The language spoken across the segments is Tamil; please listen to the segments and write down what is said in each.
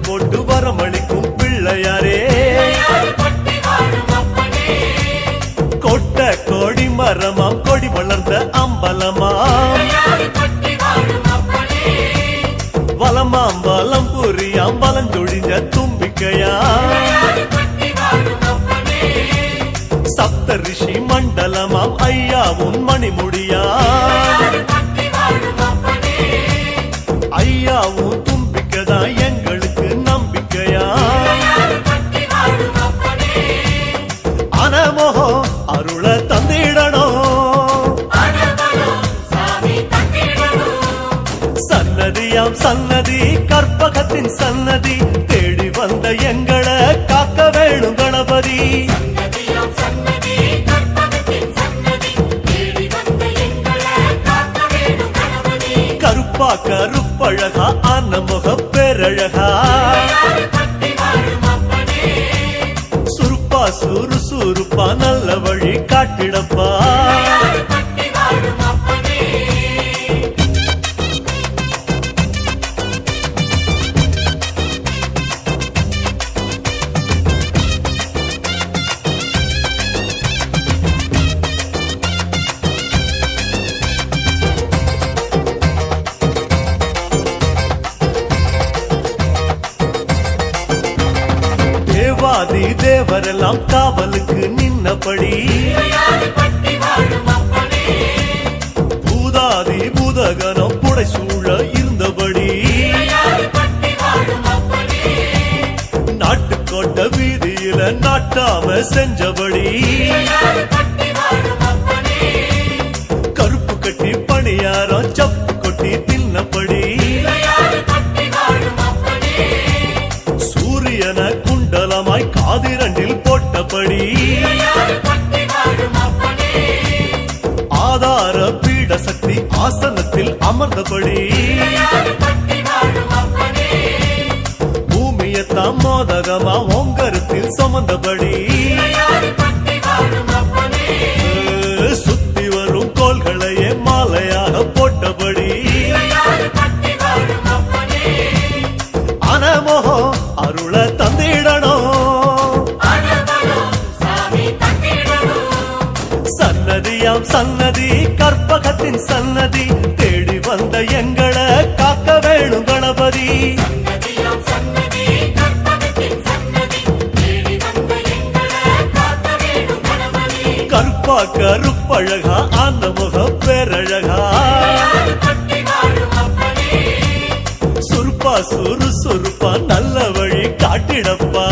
போட்டு வரமளிக்கும் பிள்ளையாரே கொட்ட கோடி மரமாம் கொடி வளர்ந்த அம்பலமாம் வலமாம் வலம் புரியாம் வலஞ்சொழிஞ்ச தும்பிக்கையா சப்த ரிஷி மண்டலமாம் ஐயா உன் மணிமுடியா ஐயா உன் தும்பிக்கைதா எங்களுக்கு நம்பிக்கையா அனமோகோ அருள தந்திடணும் சன்னதியாம் சன்னதி கற்பகத்தின் சன்னதி தேடி வந்த எங்களை காக்க வேணும் கணபதி கருப்பா கருப்பழகா அன்னமுக பேரழகா சுருப்பா சுறுசுறுப்பா நல்ல வழி காட்டிடப்பா தேவாதி தேவரெல்லாம் காவலுக்கு நின்னபடி பூதாதி பூதகனம் புடைசூழ இருந்தபடி நாட்டுக்கோட்ட வீதியில நாட்டாம செஞ்சபடி கருப்பு கட்டி பணியாரம் சப்பு கொட்டி தின்னபடி சூரியன குண்டலமாய் காதிரண்டில் போட்டபடி ஆதார பீட சக்தி ஆசனத்தில் அமர்ந்தபடி பூமியத்தாம் மோதகமா ஓங்கரத்தில் சுமந்தபடி சுத்தி வரும் கோள்களையே மாலையாக போட்டபடி அனமோகோ அருள தந்திடணும் சன்னதியாம் சன்னதி கற்பகத்தின் சன்னதி தேடி வந்த எங்களை காக்க வேணும் கணபதி கருப்பா கருப்பழகா அன்னமுக பேரழகா சுருப்பா சுறுசுறுப்பா நல்ல வழி காட்டிடப்பா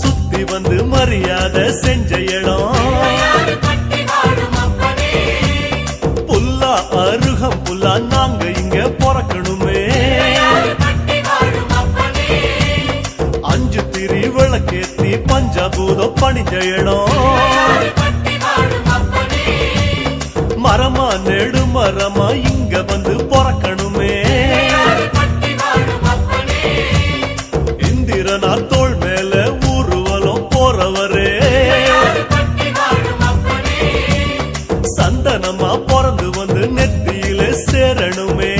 சுத்தி வந்து மரியாதை செஞ்ச இடம் புல்லா அருகம் புல்லா நாங்க இங்க பிறக்கணுமே அஞ்சு திரி விளக்கேத்தி பஞ்சாபூதம் பணிஞ்ச இடம் மரமா நெடு மரமா இங்க வந்து பிறக்கணுமே இந்திரனார் தோள் மேல ஊர்வலம் போறவரே சந்தனமா பிறந்து வந்து நெத்தியில சேரணுமே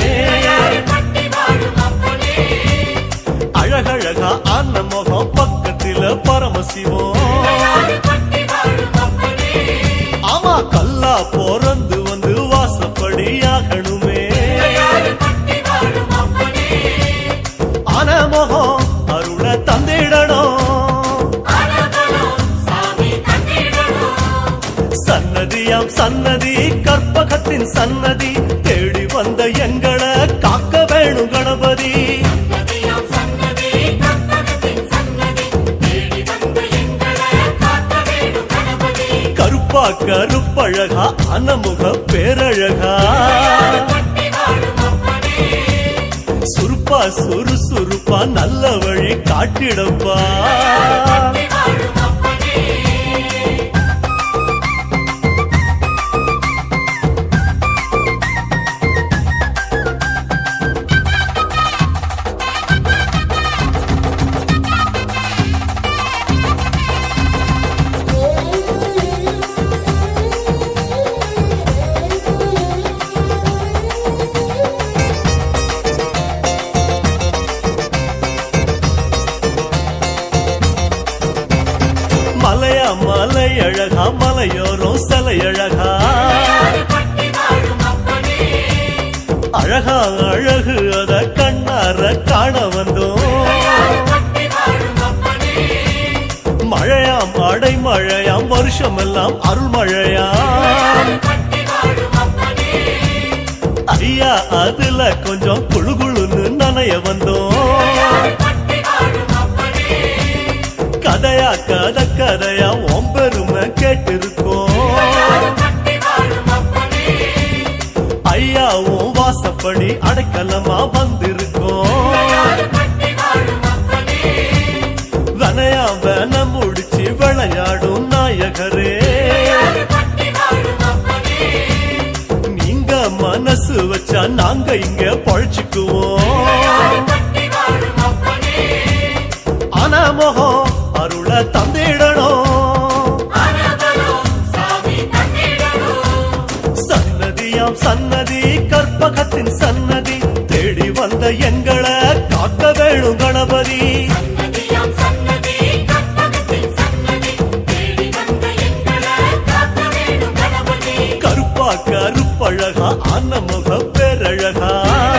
அழகழகா அன்னமுகம் பக்கத்தில பரமசிவம் ஆமா கல்லா பிறந்து வந்து வாசப்படி ஆகணுமே அனமுகம் அருள தந்திடணும் சன்னதியாம் சன்னதி கற்பகத்தின் சன்னதி தேடி வந்த எங்களை காக்க வேணும் கணபதி கருப்பு கருப்பா கருப்பழகா அனமுக பேரழகா சுருப்பா சுறுசுறுப்பா நல்ல வழி காட்டிடப்பா மலையா மலை அழகா மலையோரம் சிலை அழகா அழகா அழகு அத கண்ணார காண வந்தோம் மழையாம் அடை மழையாம் வருஷமெல்லாம் அருள் மழையாம் ஐயா அதுல கொஞ்சம் குழு குழுன்னு நனைய வந்தோம் கதையா கதையா ஒம்பெருமை கேட்டிருக்கோம் ஐயாவும் வாசப்படி அடைக்கலமா வந்திருக்கோம் வனையா வன முடிச்சு விளையாடும் நாயகரே நீங்க மனசு வச்சா நாங்க இங்க பழிச்சுக்குவோம் ஆனா முகம் அருள தந்திடணும் சன்னதியாம் சன்னதி கற்பகத்தின் சன்னதி தேடி வந்த எங்களை காக்க வேணும் கணபதி கருப்பா கருப்பழகா அன்னமுக